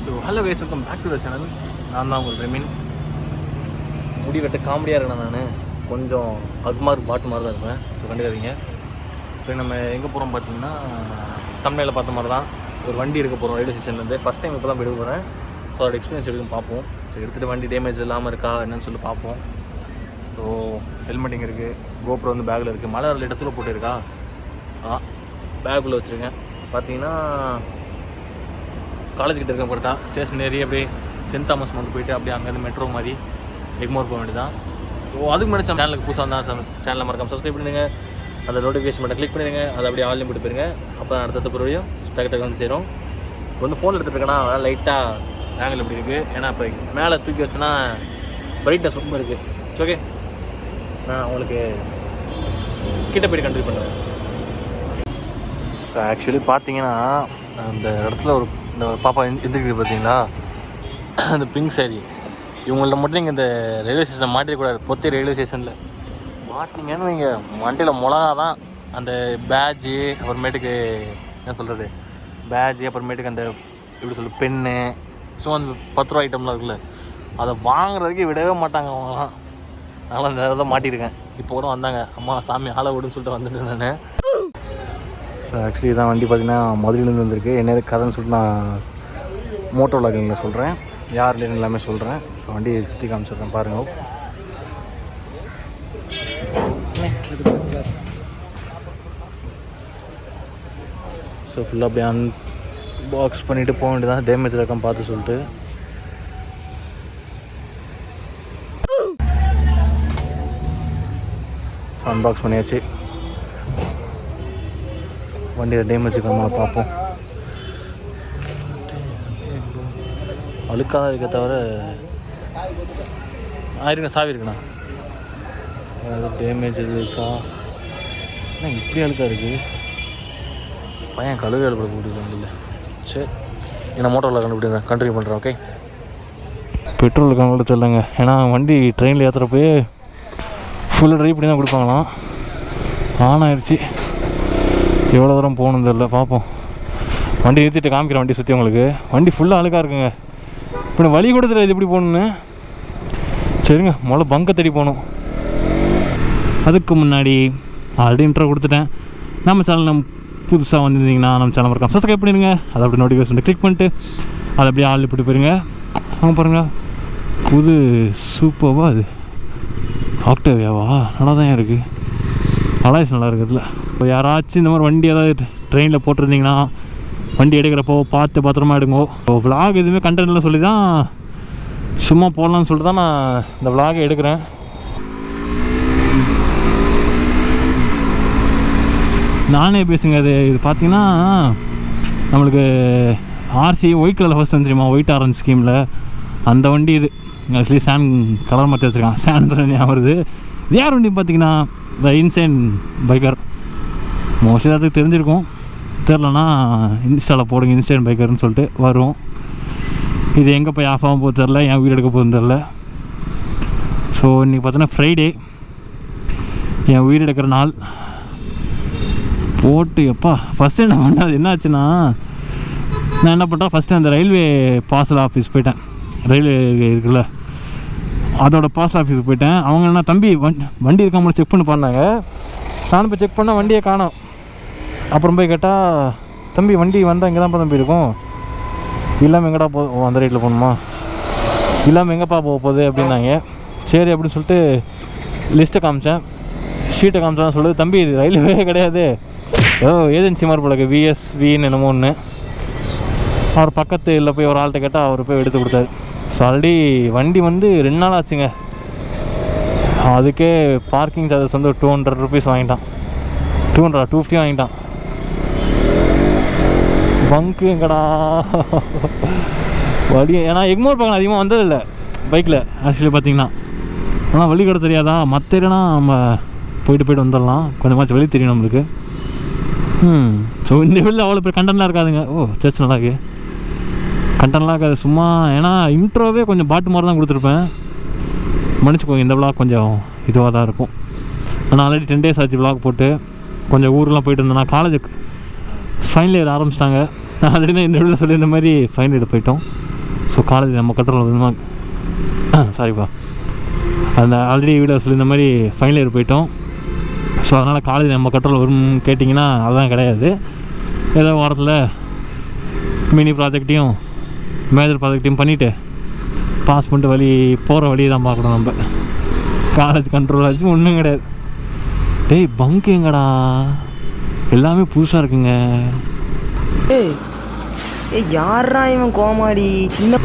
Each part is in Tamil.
So hello guys, welcome back to the channel. நான் தான் உங்கள் ரெமின். முடி வெட்ட காமெடியாக இருக்கேன். நான் கொஞ்சம் அக்மார்க் பாட்டு மாதிரி தான் இருப்பேன். ஸோ கண்டுக்காதீங்க. ஸோ நம்ம எங்கே போகிறோம் பார்த்தீங்கன்னா, தமிழில் பார்த்த மாதிரி தான் ஒரு வண்டி எடுக்க போகிறோம் ரயில்வே ஸ்டேஷன்லேருந்து. ஃபஸ்ட் டைம் இப்போ தான் எடுக்க போகிறேன். ஸோ அதோட எக்ஸ்பீரியன்ஸ் எடுக்கும் பார்ப்போம். ஸோ எடுத்துகிட்டு வண்டி டேமேஜ் இல்லாமல் இருக்கா என்னன்னு சொல்லி பார்ப்போம். ஸோ ஹெல்மெட்டிங் இருக்குது, GoPro வந்து பேக்கில் இருக்குது. மழை லிட்டத்தில் போட்டுருக்கா, பேக்குள்ளே வச்சுருக்கேன். பார்த்தீங்கன்னா காலேஜ் கிட்ட இருக்க போட்டா ஸ்டேஷன் ஏறி அப்படியே சென்ட் தாமஸ் மட்டும் போயிட்டு அப்படியே அங்கேருந்து மெட்ரோ மாதிரி எக்மோர் போக வேண்டியதான். ஸோ அதுக்கு முன்னாடி சேனலுக்கு புதுசாக தான் சேனலை மறக்காம சப்ஸ்கிரைப் பண்ணிடுங்க. அந்த நோட்டிஃபிகேஷன் மட்டும் கிளிக் பண்ணிடுங்க. அதை அப்படியே ஆன்லைன் போட்டு போயிருங்க. அப்போ தான் அடுத்த பிறவையும் டக்கு வந்து சேரும். இப்போ வந்து ஃபோன் எடுத்துகிட்டு இருக்கேன்னா அதனால் லைட்டாக ஆங்கிள் இப்படி இருக்குது. ஏன்னா இப்போ மேலே தூக்கி வச்சுன்னா பிரைட்னஸ் ரொம்ப இருக்குது. ஓகே, நான் உங்களுக்கு கிட்ட போய்ட்டு கண்டினியூ பண்ணுறேன். ஸோ ஆக்சுவலி பார்த்தீங்கன்னா அந்த இடத்துல இந்த பாப்பா எந்திரிக்கிறது பார்த்தீங்களா, அந்த பிங்க் சாரி. இவங்கள்ட்ட மட்டும் நீங்கள் இந்த ரயில்வே ஸ்டேஷனில் மாட்டிடக்கூடாது. பொத்தி ரயில்வே ஸ்டேஷனில் மாட்டினீங்கன்னு நீங்கள் மண்டியில் மிளகா தான். அந்த பேட்ஜு, அப்புறமேட்டுக்கு என்ன சொல்கிறது, பேட்ஜு, அப்புறமேட்டுக்கு அந்த எப்படி சொல்லு பென்னு, ஸோ அந்த 10 ரூபா ஐட்டம்லாம் இருக்குல்ல, அதை வாங்குறதுக்கு விடவே மாட்டாங்க அவங்களாம். அதனால் அந்த இதை மாட்டியிருக்கேன். இப்போ கூட வந்தாங்க, அம்மா சாமி ஆளை விடுன்னு சொல்லிட்டு வந்துட்டு நான். ஸோ ஆக்சுவலி இதான் வண்டி பார்த்திங்கன்னா மதுரையிலேருந்து வந்திருக்கு. என்ன கதைன்னு சொல்லிட்டு நான் மோட்டோ விளாகிங்கில் சொல்கிறேன், யார் இல்லைன்னு எல்லாமே சொல்கிறேன். ஸோ வண்டியை சுற்றி காமிச்சிடுறேன் பாருங்கள். ஸோ ஃபுல்லாக அப்படியே அன்பாக்ஸ் பண்ணிவிட்டு போக வேண்டியதான், டேமேஜ் இருக்கான்னு பார்த்து சொல்லிட்டு. அன்பாக்ஸ் பண்ணியாச்சு. வண்டியில் டேமேஜ் இருக்காமல் பார்ப்போம். அழுக்காக இருக்க தவிர ஆயிருங்க, சாவி இருக்குண்ணா. அதாவது டேமேஜ் எது இருக்கா? ஏன்னா இப்படி அழுக்காக இருக்குது. பையன் கழுவி அழுப்பட போட்டு வண்டியில். சரி, ஏன்னா மோட்டரில் கண்டுபிடிக்கிறேன், கண்டினியூ பண்ணுறேன். ஓகே, பெட்ரோல் இருக்காங்களோ தெரியலங்க. ஏன்னா வண்டி ட்ரெயினில் ஏற்றுறப்பே ஃபுல்லாக ட்ரைவ் பண்ணி தான் கொடுப்பாங்களாம். ஆன் ஆயிடுச்சு. எவ்வளோ தூரம் போகணுன்னு தெரியல, பார்ப்போம். வண்டி நிறுத்திட்டு காமிக்கிறேன் வண்டி சுற்றி உங்களுக்கு. வண்டி ஃபுல்லாக அழுக்காக இருக்குங்க. இப்போ வழி கூட தெரியல இது எப்படி போகணுன்னு. சரிங்க, முதல்ல பங்கை தேடி போகணும். அதுக்கு முன்னாடி ஆல்ரெடி இன்ட்ரோ கொடுத்துட்டேன். நம்ம சேனல் நம்ம புதுசாக வந்துருந்தீங்கன்னா நம்ம சேனல் மறக்காம சப்ஸ்கிரைப் பண்ணிடுங்க. அதை அப்படி நோட்டிஃபிகேஷன் கிளிக் பண்ணிட்டு அதை அப்படியே ஆள் இப்படி போயிருங்க. அவங்க பாருங்கள், புது சூப்பராக அது ஆக்டேவியாவா, நல்லா தான் இருக்குது. அலாய்ஸ் நல்லா இருக்குதுல்ல. இப்போ யாராச்சும் இந்த மாதிரி வண்டி ஏதாவது ட்ரெயினில் போட்டிருந்தீங்கன்னா வண்டி எடுக்கிறப்போ பார்த்து பத்திரமா எடுங்கோ. இப்போ விளாக் எதுவுமே கண்டென்ட்லாம் சொல்லி தான் சும்மா போடலான்னு சொல்லிட்டு தான் நான் இந்த விளாகை எடுக்கிறேன். நானே பேசுங்க. இது பார்த்தீங்கன்னா நம்மளுக்கு ஆர்சி ஒயிட் கலரில் ஃபஸ்ட் வந்து தெரியுமா, ஒயிட் ஆரஞ்சு ஸ்கீமில் அந்த வண்டி இது. ஆக்சுவலி சேன் கலர் மாற்றி வச்சுருக்கான், சேன் ஞாபகம் வருது. இது யார் வண்டி பார்த்தீங்கன்னா த இன்சேன் பைக்கர். மோஸ்ட்லி அதுக்கு தெரிஞ்சிருக்கும், தெரிலனா இன்ஸ்டாவில் போடுங்க இன்சேன் பைக்கர்னு சொல்லிட்டு வரும். இது எங்கே போய் ஆஃப் ஆகும் போது தெரில, என் உயிர் எடுக்க போகுதுன்னு தெரில. ஸோ இன்றைக்கி பார்த்தோன்னா ஃப்ரைடே, என் உயிர் எடுக்கிற நாள் போட்டு எப்பா ஃபஸ்ட்டு என்ன பண்ணாது என்ன ஆச்சுன்னா, நான் என்ன பண்ணுறேன், ஃபஸ்ட்டு அந்த ரயில்வே பார்சல் ஆஃபீஸ் போயிட்டேன். ரயில்வே இருக்குல்ல, அதோட பார்சல் ஆஃபீஸுக்கு போயிட்டேன். அவங்க என்ன தம்பி வண்டி இருக்காமல் செக் பண்ணி பண்ணாங்க. நானும் போய் செக் பண்ணால் வண்டியை காணோம். அப்புறம் போய் கேட்டால், தம்பி வண்டி வந்தால் இங்கே தான் தம்பி இருக்கும், இல்லாமல் எங்கடா அந்த ரேட்டில் போகணுமா, இல்லாமல் எங்கேப்பா போக போகுது அப்படின்னாங்க. சரி அப்படின்னு சொல்லிட்டு லிஸ்ட்டை காமிச்சேன், ஷீட்டை காமிச்சான்னு சொல்லுது, தம்பி இது ரயில்வே கிடையாது, ஏஜென்சி மாதிரி போல விஎஸ்வின்னு என்னமோ ஒன்று. அவர் பக்கத்து இல்லை போய் ஒரு ஆள்கிட்ட கேட்டால் அவர் போய் எடுத்து கொடுத்தாரு. ஸோ ஆல்ரெடி வண்டி வந்து 2 நாள் ஆச்சுங்க. அதுக்கே பார்க்கிங் சார்ஜஸ் வந்து 200 ருபீஸ் வாங்கிட்டான். 250 வாங்கிட்டான். பங்கு எங்கடா வழி. ஏன்னா எக்மோர் பக்கம் அதிகமாக வந்ததில்லை பைக்கில் ஆக்சுவலி பார்த்தீங்கன்னா. ஆனால் வழி கூட தெரியாதா, மற்ற இடம்னா நம்ம போயிட்டு வந்துடலாம், கொஞ்சமாச்சும் வழி தெரியும் நம்மளுக்கு. ஸோ இந்த வெளில அவ்வளோ பேர் கண்டென்ட்லாம் இருக்காதுங்க. சர்ச் நல்லா இருக்கு, கண்டென்ட்லாம் இருக்காது சும்மா. ஏன்னா இன்ட்ரோவே கொஞ்சம் பாட்டு மாதிரி தான் கொடுத்துருப்பேன், மன்னிச்சுக்கோங்க. இந்த விளாக் கொஞ்சம் இதுவாக தான் இருக்கும். ஆனால் ஆல்ரெடி 10 days ஆச்சு விளாக் போட்டு. கொஞ்சம் ஊரெலாம் போயிட்டு இருந்தேன். காலேஜுக்கு ஃபைனல் இயர் ஆரம்பிச்சிட்டாங்க. ஆல்ரெடி தான் இந்த வீட்டில் சொல்லி இந்த மாதிரி ஃபைனல் இயர் போயிட்டோம். ஸோ காலேஜ் நம்ம கட்டுறோம் சாரிப்பா, அந்த ஆல்ரெடி வீடியோ சொல்லி இந்த மாதிரி ஃபைனல் இயர் போயிட்டோம். ஸோ அதனால் காலேஜ் நம்ம கட்டுறோம் வரும்னு கேட்டிங்கன்னா அதுதான் கிடையாது. ஏதோ வாரத்தில் மினி ப்ராஜெக்டையும் மேஜர் ப்ராஜெக்டையும் பண்ணிவிட்டு பாஸ் பண்ணிட்டு போகிற வழியை தான் பார்க்கணும். நம்ம காலேஜ் கண்ட்ரோல் ஆச்சு ஒன்றும் கிடையாது. டேய் பங்க் எங்கடா, எல்லாமே புதுசாக இருக்குங்க. ஏய் யாரா இவன் கோமாடி? சின்ன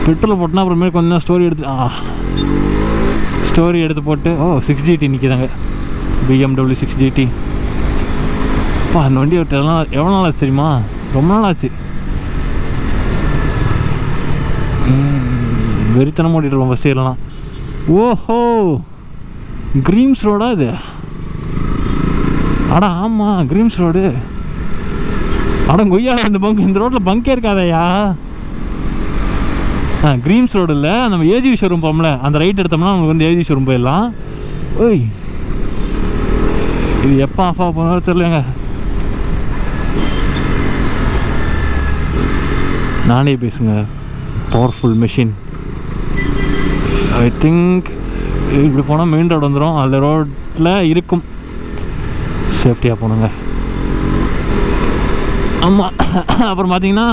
பெட்ரோல் போட்டுனா அப்புறமே கொஞ்சம் ஸ்டோரி எடுத்து போட்டு 6GT நிற்கிதாங்க, BMW 6GT. அந்த வண்டி எவ்வளோ நாள் ஆச்சு தெரியுமா? ரொம்ப நாள் ஆச்சு. வெறித்தனம் ஓட்டிட்டுருவோம் ஃபஸ்ட் இயர்லாம். ஓஹோ கிரீம்ஸ் ரோடா இது? அடா ஆமாம் கிரீம்ஸ் ரோடு. கொய்யா இந்த பங்க், இந்த ரோட்டில் பங்கே இருக்காதையா. கிரீம்ஸ் ரோடு இல்லை, நம்ம ஏஜி ஷோரூம் போகல, அந்த ரைட் எடுத்தோம்னா நமக்கு வந்து ஏஜி ஷோரூம் போயிடலாம். ஓய் இது எப்போ ஆஃப் ஆக போனாலும் தெரியலங்க. நானே பேசுங்க, பவர்ஃபுல் மெஷின். ஐ திங்க் இப்படி போனால் மெயின் ரோடு வந்துடும், அந்த ரோட்டில் இருக்கும். சேஃப்டியாக போகணுங்க. ஆமாம். அப்புறம் பார்த்தீங்கன்னா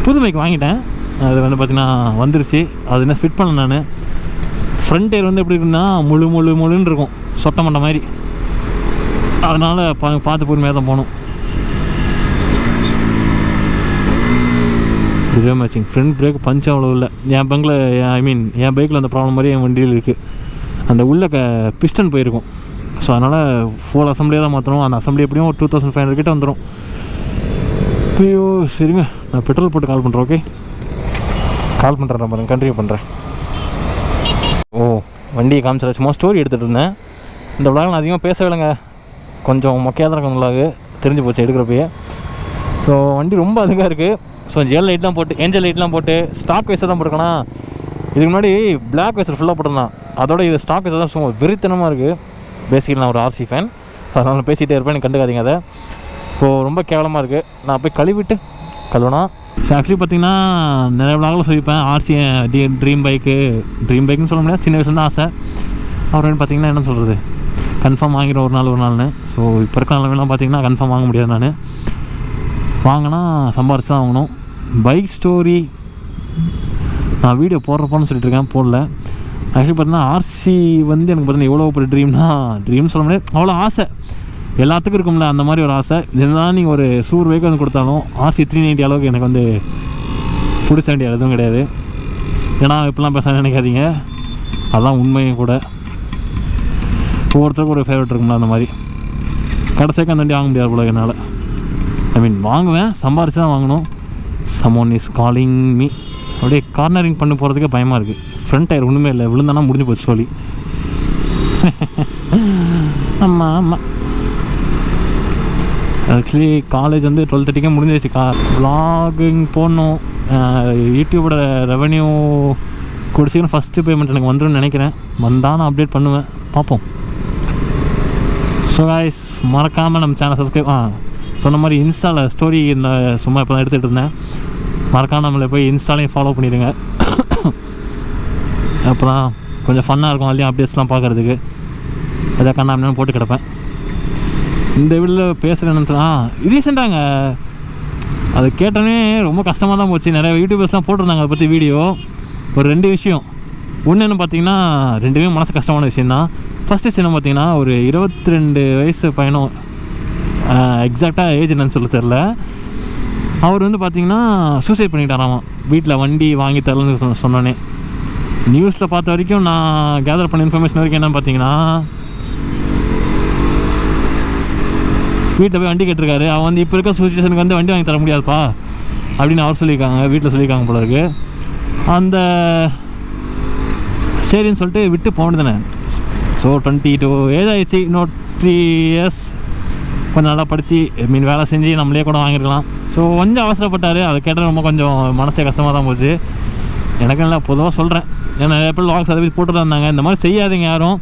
புது பைக் வாங்கிட்டேன். அது வந்து பார்த்திங்கன்னா வந்துருச்சு. அது என்ன ஃபிட் பண்ணேன் நான். ஃப்ரண்ட் டயர் வந்து எப்படி இருக்குன்னா முழுன்னு இருக்கும், சொட்ட மண்டை மாதிரி. அதனால் பார்த்து பொறுமையாக தான் போகணும். இதே மேட்சிங். ஃப்ரண்ட் பிரேக் பஞ்ச் அவ்வளோ இல்லை என் பங்கில். என் பைக்கில் அந்த ப்ராப்ளம் மாதிரி என் வண்டியில் இருக்குது. அந்த உள்ள பிஸ்டன் போயிருக்கும். ஸோ அதனால் ஃபுல் அசம்பிளியாக தான் மாற்றணும். அந்த அசம்பிளி எப்படியும் ஒரு 2500 கிட்ட வந்துடும். ஐயோ சரிங்க, நான் பெட்ரோல் போட்டு கால் பண்ணுறேன். ஓகே கால் பண்ணுறேன் பாருங்க, கண்டினியூ பண்ணுறேன். வண்டியை காமிச்சிட சும்மா ஸ்டோரி எடுத்துகிட்டு இருந்தேன். இந்த விளாக் நான் அதிகமாக பேசவில்லைங்க, கொஞ்சம் மொக்கையாக தான் இருக்கும் விளாகு, தெரிஞ்சு போச்சு எடுக்கிறப்பயே. ஸோ வண்டி ரொம்ப அதிகமாக இருக்குது. ஸோ ஜெல் லைட்லாம் போட்டு, ஏஞ்சல் லைட்லாம் போட்டு ஸ்டாக் வைஸாக தான் போட்டுருக்கேன்னா. இதுக்கு முன்னாடி பிளாக் வைஸர் ஃபுல்லாக போட்டிருந்தான். அதோட இது ஸ்டாக் வைஸாக தான் சும்மா வெறித்தனமாக இருக்குது. பேசிக்கலி நான் ஒரு ஆர்சி ஃபேன், அதனால் பேசிகிட்டே இருப்பேன், எனக்கு கண்டுக்காதீங்க அதை. ஸோ ரொம்ப கேவலமாக இருக்குது. நான் போய் கழுவிட்டு கழுவுனா. ஸோ ஆக்சுவலி பார்த்திங்கன்னா நிறைய விளாகில் சொல்லிப்பேன் ஆர்சி ட்ரீம் பைக்குன்னு சொல்ல முடியாது, சின்ன வயசுலேருந்து ஆசை. அப்புறம் பார்த்திங்கன்னா என்ன சொல்கிறது, கன்ஃபார்ம் வாங்கிடும் ஒரு நாள்னு. ஸோ இப்போ இருக்க நிலமெல்லாம் பார்த்திங்கன்னா கன்ஃபார்ம் வாங்க முடியாது. நான் வாங்கினா சம்பாரிச்சு தான் வாங்கணும். பைக் ஸ்டோரி நான் வீடியோ போடுறப்போன்னு சொல்லிட்டுருக்கேன், போடல. ஆக்சுவலி பார்த்தீங்கன்னா ஆர்சி வந்து எனக்கு பார்த்தீங்கன்னா எவ்வளோ பெரிய ட்ரீம் சொல்ல முடியாது, அவ்வளோ ஆசை. எல்லாத்துக்கும் இருக்கும்ல அந்த மாதிரி ஒரு ஆசை. இதுதான் நீங்கள் ஒரு சூர் பைக் வந்து கொடுத்தாலும் ஆர்சி 390 அளவுக்கு எனக்கு வந்து பிடிச்ச வேண்டிய எதுவும் கிடையாது. ஏன்னா இப்படிலாம் பேச நினைக்காதீங்க, அதுதான் உண்மையும் கூட. ஒவ்வொருத்தருக்கும் ஒரு ஃபேவரட் இருக்கும்ல, அந்த மாதிரி. கடைசிக்கு அந்த வண்டி வாங்க முடியாது போல என்னால். வாங்குவேன், சம்பாரிச்சு தான் வாங்கணும். சமோன் இஸ் காலிங் மீ. அப்படியே கார்னரிங் பண்ணி போகிறதுக்கே பயமாக இருக்குது. ஃப்ரண்ட் டயர் ஒன்றுமே இல்லை, விழுந்தானா முடிஞ்சு போச்சு சொல்லி. ஆமாம் ஆக்சுவலி காலேஜ் வந்து 12:30 முடிஞ்சிச்சு. விளாகிங் போடணும். யூடியூபோட ரெவன்யூ கொடுத்தீங்கன்னா ஃபஸ்ட்டு பேமெண்ட் எனக்கு வந்துடும் நினைக்கிறேன். வந்தால் நான் அப்டேட் பண்ணுவேன், பார்ப்போம். ஸோ காய்ஸ் மறக்காமல் நம்ம சேனல் சப்ஸ்கிரைப். சொன்ன மாதிரி இன்ஸ்டாவில் ஸ்டோரி இந்த சும்மா இப்போ தான் எடுத்துகிட்டு இருந்தேன். மறக்காமல் நம்மளை போய் இன்ஸ்டாலையும் ஃபாலோ பண்ணிடுங்க. அப்புறம் கொஞ்சம் ஃபன்னாக இருக்கும், அதுலேயும் அப்டேட்ஸ்லாம் பார்க்குறதுக்கு. எதாவது கண்ணாமன்னு போட்டு கிடப்பேன். இந்த வீடியோவில் பேசுகிறேன்னு ரீசெண்டாங்க அது கேட்டோன்னே ரொம்ப கஷ்டமாக தான் போச்சு. நிறைய யூடியூபர்ஸ்லாம் போட்டிருந்தாங்க அதை பற்றி வீடியோ. ஒரு 2 விஷயம். ஒன்று என்ன பார்த்தீங்கன்னா, ரெண்டுமே மனசு கஷ்டமான விஷயந்தான். ஃபஸ்ட்டு விஷயம் பார்த்தீங்கன்னா, ஒரு 22 வயசு பையனும், எக்ஸாக்டாக ஏஜ் என்னன்னு சொல்ல தெரில, அவர் வந்து பார்த்திங்கன்னா சூசைட் பண்ணிக்கிட்டாராமா வீட்டில் வண்டி வாங்கி தரலன்னு சொன்னோன்னே. நியூஸில் பார்த்த வரைக்கும், நான் கேதர் பண்ண இன்ஃபர்மேஷன் வரைக்கும் என்னன்னு பார்த்தீங்கன்னா, வீட்டில் போய் வண்டி கேட்டிருக்காரு. அவன் வந்து இப்போ இருக்க சுச்சுவேஷனுக்கு வந்து வண்டி வாங்கி தர முடியாதுப்பா அப்படின்னு அவர் சொல்லியிருக்காங்க, வீட்டில் சொல்லியிருக்காங்க போல இருக்கு. அந்த சரின்னு சொல்லிட்டு விட்டு போனதுதானே. ஸோ 22 ஏஜ் ஆகிடுச்சு, இன்னும் 3 years கொஞ்சம் நல்லா படித்து வேலை செஞ்சு நம்மளே கூட வாங்கியிருக்கலாம். ஸோ கொஞ்சம் அவசரப்பட்டார். அதை கேட்டால் ரொம்ப கொஞ்சம் மனசே கஷ்டமாக தான் போச்சு. எனக்கு இல்லை, பொதுவாக சொல்கிறேன். ஏன்னா எப்படி லாக்ஸ் அதை போட்டு தான் இருந்தாங்க. இந்த மாதிரி செய்யாதீங்க யாரும்.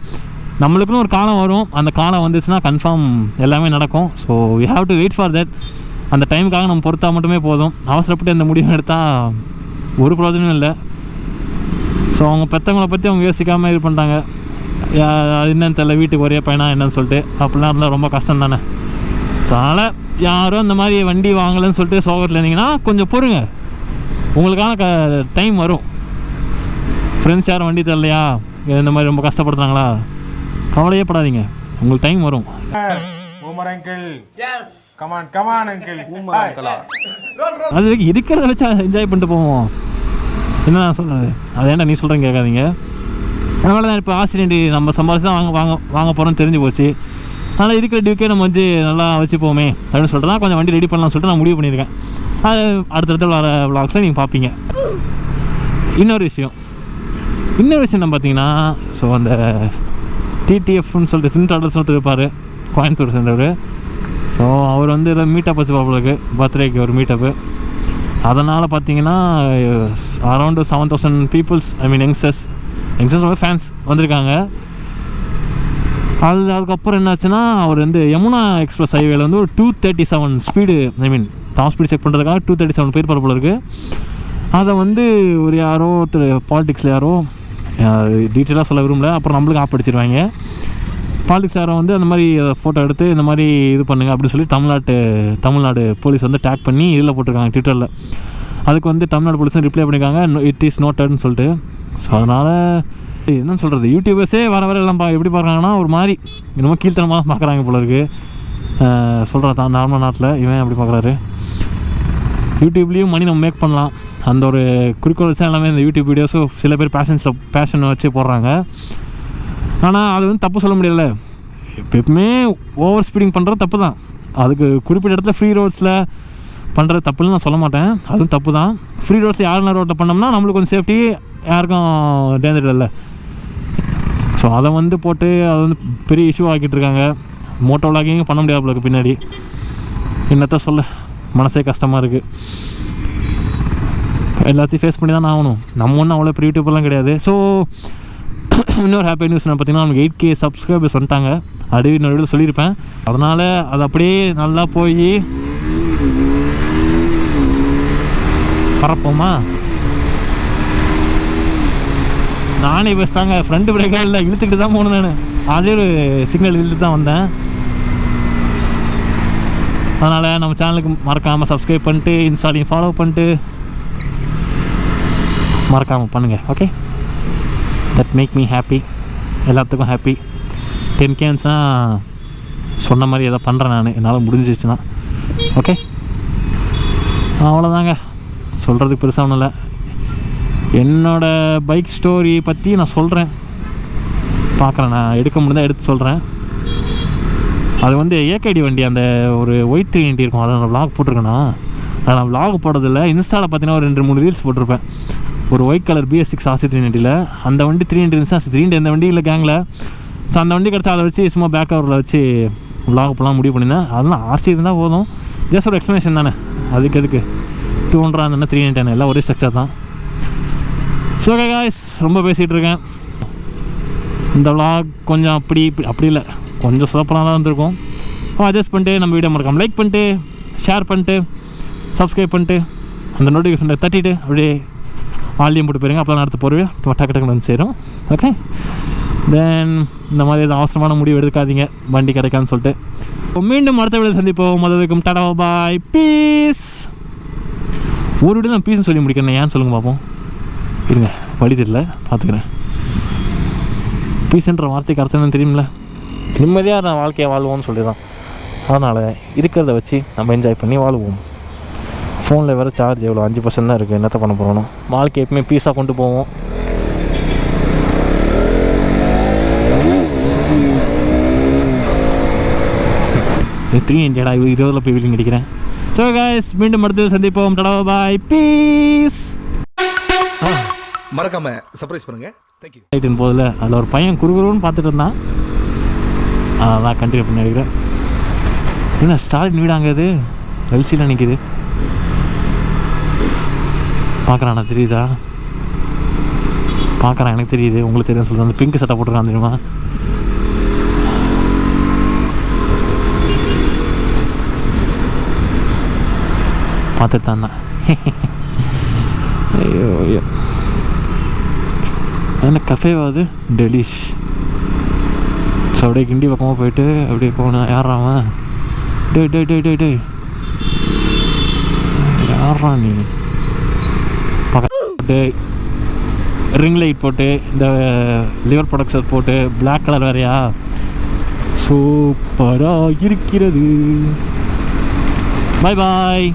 நம்மளுக்குன்னு ஒரு காலம் வரும், அந்த காலம் வந்துச்சுன்னா கன்ஃபார்ம் எல்லாமே நடக்கும். So you have to wait for that. அந்த டைமுக்காக நம்ம பொறுத்தா மட்டுமே போதும். அவசரப்பட்டு அந்த முடிவு எடுத்தால் ஒரு பிரயோஜனமும் இல்லை. ஸோ அவங்க பெற்றவங்களை பற்றி அவங்க யோசிக்காமல் இது பண்ணிட்டாங்க. அது என்னன்னு தெரியல, வீட்டுக்கு ஒரே பையனா என்னன்னு சொல்லிட்டு அப்படிலாம் இருந்தால் ரொம்ப கஷ்டம் தானே. ஸோ அதனால் யாரும் இந்த மாதிரி வண்டி வாங்கலைன்னு சொல்லிட்டு சோகத்தில் இருந்தீங்கன்னா கொஞ்சம் பொறுங்க, உங்களுக்கான டைம் வரும். ஃப்ரெண்ட்ஸ் யாரும் வண்டி தரலையா, இந்த மாதிரி ரொம்ப கஷ்டப்படுறாங்களா, கவலையே படாதீங்க, உங்களுக்கு டைம் வரும். அது இருக்கிறத வச்சு என்ஜாய் பண்ணிட்டு போவோம். என்ன நான் சொல்கிறது, அது ஏன்டா நீ சொல்கிறேன்னு கேட்காதீங்க. அதனால தான் இப்போ ஆக்சிடென்ட் நம்ம சம்பாதிச்சு தான் வாங்க போகிறோன்னு தெரிஞ்சு போச்சு. அதனால் இருக்கிற டியூக்கே நம்ம வந்து நல்லா வச்சுப்போமே அப்படின்னு சொல்லிட்டு தான் கொஞ்சம் வண்டி ரெடி பண்ணலாம்னு சொல்லிட்டு நான் முடிவு பண்ணியிருக்கேன். அது அடுத்தடுத்த வர விளாக்ஸில் நீங்கள் பார்ப்பீங்க. இன்னொரு விஷயம் என்ன பார்த்தீங்கன்னா, ஸோ அந்த டிடிஎஃப்னு சொல்லிட்டு தின் ட்ராவல்ஸ் ஒருத்தர் இருப்பார், கோயம்புத்தூர் சேர்ந்தவர். ஸோ அவர் வந்து ஏதோ மீட்டப் வச்சு பார்ப்பதுக்கு பர்த்டேக்கு ஒரு மீட்டப்பு. அதனால் பார்த்தீங்கன்னா அரௌண்டு 7,000 பீப்புள்ஸ், ஐ மீன் யங்ஸ்டர்ஸ் வந்து ஃபேன்ஸ் வந்திருக்காங்க. அதுக்கப்புறம் என்னாச்சுன்னா, அவர் வந்து யமுனா எக்ஸ்பிரஸ் ஹைவேல வந்து ஒரு 237 ஸ்பீடு, ஐ மீன் டாப் ஸ்பீடு செக் பண்ணுறதுக்காக 237 பேர் போல இருக்குது. அதை வந்து ஒரு யாரோ ஒருத்தர் பாலிடிக்ஸில் யாரோ டீட்டெயிலாக சொல்ல விரும்பல, அப்புறம் நம்மளுக்கு ஆப் அடிச்சிருவாங்க. பாலிடிக்ஸ் யாரோ வந்து அந்த மாதிரி ஃபோட்டோ எடுத்து இந்த மாதிரி இது பண்ணுங்க அப்படின்னு சொல்லி தமிழ்நாடு போலீஸ் வந்து டேக் பண்ணி இதில் போட்டிருக்காங்க ட்விட்டரில். அதுக்கு வந்து தமிழ்நாடு போலீஸும் ரிப்ளை பண்ணியிருக்காங்க, இட் இஸ் நோட்டட்னு சொல்லிட்டு. ஸோ அதனால் என்னன்னு சொல்கிறது, யூடியூபர்ஸே வர எல்லாம் எப்படி பார்க்குறாங்கன்னா ஒரு மாதிரி இன்னமும் கீழ்த்தனமாக பார்க்குறாங்க போல இருக்குது. சொல்கிறேன் தான் நார்மல் நாட்டில் இவன் எப்படி பார்க்குறாரு. யூடியூப்லேயும் மணி நம்ம மேக் பண்ணலாம், அந்த ஒரு குறிக்கோள் வச்சு எல்லாமே இந்த யூடியூப் வீடியோஸும் சில பேர் பேஷன் வச்சு போடுறாங்க. ஆனால் அது வந்து தப்பு சொல்ல முடியல. எப்பவுமே ஓவர் ஸ்பீடிங் பண்ணுறது தப்பு தான். அதுக்கு குறிப்பிட்ட இடத்துல ஃப்ரீ ரோட்ஸில் பண்ணுறது தப்புன்னு நான் சொல்ல மாட்டேன், அதுவும் தப்பு தான். ஃப்ரீ ரோட்ஸில் யாருன்னா ரோட்டில் பண்ணோம்னா நம்மளுக்கு கொஞ்சம் சேஃப்டி, யாருக்கும் டேஞ்சர் இல்லை. ஸோ அதை வந்து போட்டு அதை வந்து பெரிய இஷ்யூ ஆக்கிட்டு இருக்காங்க. மோட்டோ விளாகிங் பண்ண முடியாதுக்கு பின்னாடி என்னத்த சொல்ல, மனசே கஷ்டமாக இருக்குது. எல்லாத்தையும் ஃபேஸ் பண்ணி தான் ஆகணும். நம்ம ஒன்றும் அவ்வளோ பெரிய யூடியூப்லாம் கிடையாது. ஸோ இன்னொரு ஹாப்பி நியூஸ் என்ன பார்த்தீங்கன்னா, நமக்கு 8K சப்ஸ்கிரைபர்ஸ் வந்துட்டாங்க. அது இன்னொரு வீடியோ சொல்லியிருப்பேன். அதனால் அது அப்படியே நல்லா போய் பரப்போமா. நானே பேசுதாங்க, ஃப்ரெண்டு பிரேக்காக இல்லை, இழுத்துக்கிட்டு தான் போகணும். நான் அதே ஒரு சிக்னல் இழுத்துட்டு தான் வந்தேன். அதனால் நம்ம சேனலுக்கு மறக்காமல் சப்ஸ்கிரைப் பண்ணிட்டு இன்ஸ்டாலையும் ஃபாலோ பண்ணிட்டு மறக்காமல் பண்ணுங்கள். Okay, that make me happy, எல்லாத்துக்கும் ஹாப்பி. 10Kன்ஸ்னால் சொன்ன மாதிரி எதை பண்ணுறேன் நான், என்னால் முடிஞ்சிச்சுன்னா. ஓகே, அவ்வளோதாங்க, சொல்கிறதுக்கு பெருசாக ஒன்றும் இல்லை. என்னோடய பைக் ஸ்டோரி பற்றி நான் சொல்கிறேன், பார்க்குறேன், நான் எடுக்க முடிந்தால் எடுத்து சொல்கிறேன். அது வந்து ஏகேடி வண்டி, அந்த ஒரு ஒயிட் 390 இருக்கும், அதை நான் விளாக் போட்டிருக்கேன்னா. அதை நான் விளாக் போடுறதில்ல, இன்ஸ்டாவில் பார்த்தீங்கன்னா ஒரு 2-3 ரீல்ஸ் போட்டிருப்பேன். ஒரு ஒயிட் கலர் BS6 RC 390, அந்த வண்டி 390 இருந்துச்சு. 390 எந்த வண்டி இல்லை கேங்கில். ஸோ அந்த வண்டி கிடச்சா அதை வச்சு சும்மா பேக் கவரில் வச்சு விளாக் போகலாம் முடிவு பண்ணியிருந்தேன். அதெல்லாம் RC இருந்தால் போதும், ஜஸ்ட் ஒரு எக்ஸ்ப்ளனேஷன் தானே. அதுக்கு எதுக்கு 200 அந்த 390 எல்லாம் ஒரே ஸ்ட்ரக்சர் தான். ஸோ ஓகே காய்ஸ், ரொம்ப பேசிகிட்டு இருக்கேன். இந்த விளாக் கொஞ்சம் அப்படி இல்லை, கொஞ்சம் சூப்பராக தான் வந்திருக்கும். அட்ஜஸ்ட் பண்ணிட்டு நம்ம வீடியோ மறக்காம லைக் பண்ணிட்டு ஷேர் பண்ணிட்டு சப்ஸ்கிரைப் பண்ணிட்டு அந்த நோட்டிஃபிகேஷனை தட்டிட்டு அப்படியே ஆல்லையும் போட்டு போயிருங்க. அப்போ தான் அடுத்து போடுவேன், டக்கு டக்குன்னு வந்து சேரும். ஓகே, தென் இந்த மாதிரி எதுவும் அவசரமான முடிவு எடுக்காதீங்க வண்டி கிடைக்கான்னு சொல்லிட்டு. மீண்டும் அடுத்த வீடியோ சந்திப்போம். அதுக்கும் டாடா பாய், பீஸ். ஒரு வீடியோ நான் பீஸ்ன்னு சொல்லி முடிக்கிறேன், ஏன்னு சொல்லுங்கள் பார்ப்போம். இருங்க, வழி தெரியல, பார்த்துக்கிறேன். பீஸ்ன்ற வார்த்தைக்கு அர்த்தம் என்னன்னு தெரியுமில்ல, நிம்மதியாக நான் வாழ்க்கையை வாழ்வோம்னு சொல்லி தான். அதனால் இருக்கிறத வச்சு நம்ம என்ஜாய் பண்ணி வாழ்வோம். ஃபோனில் வேறு சார்ஜ் எவ்வளோ 5% தான் இருக்குது, என்னத்தை பண்ண போகிறோம். வாழ்க்கை எப்பவுமே பீஸாக கொண்டு போவோம். இது 300 20 போய் வீட்டில் நடிக்கிறேன். ஸோ கைஸ், மீண்டும் அடுத்து சந்திப்போம். Tata bye, peace. மறக்காம சர்ப்ரைஸ் பண்ணுங்க. Thank you. ரைட்டுன்னு போதில் அதில் ஒரு பையன் குறுகுறுன்னு பார்த்துட்டு இருந்தான், அதான் கண்டினியூ பண்ணி எடுக்கிறேன். என்ன ஸ்டாலின் வீடாங்க, இது எல்சியில் நிற்கிது, பார்க்குறாண்ணா, தெரியுதா? பார்க்குறான், எனக்கு தெரியுது, உங்களுக்கு தெரியும் சொல்லுங்கள். அந்த பிங்க் சட்டை போட்டுருக்கான் தெரியுமா? பார்த்துட்டு தான் இருந்தேன். ஐயோ ஐயோ, என்ன கஃபேவாது டெலிஷ். ஸோ அப்படியே கிண்டி பக்கமாக போயிட்டு அப்படியே போனேன். யாராவன்? டே டே டே டே டே யாரா நீ? பக்கத்து ரிங் லைட் போட்டு இந்த லிவர் ப்ரொடக்ஷன் போட்டு பிளாக் கலர் வேறையா, சூப்பராக இருக்கிறது. பாய் பாய்.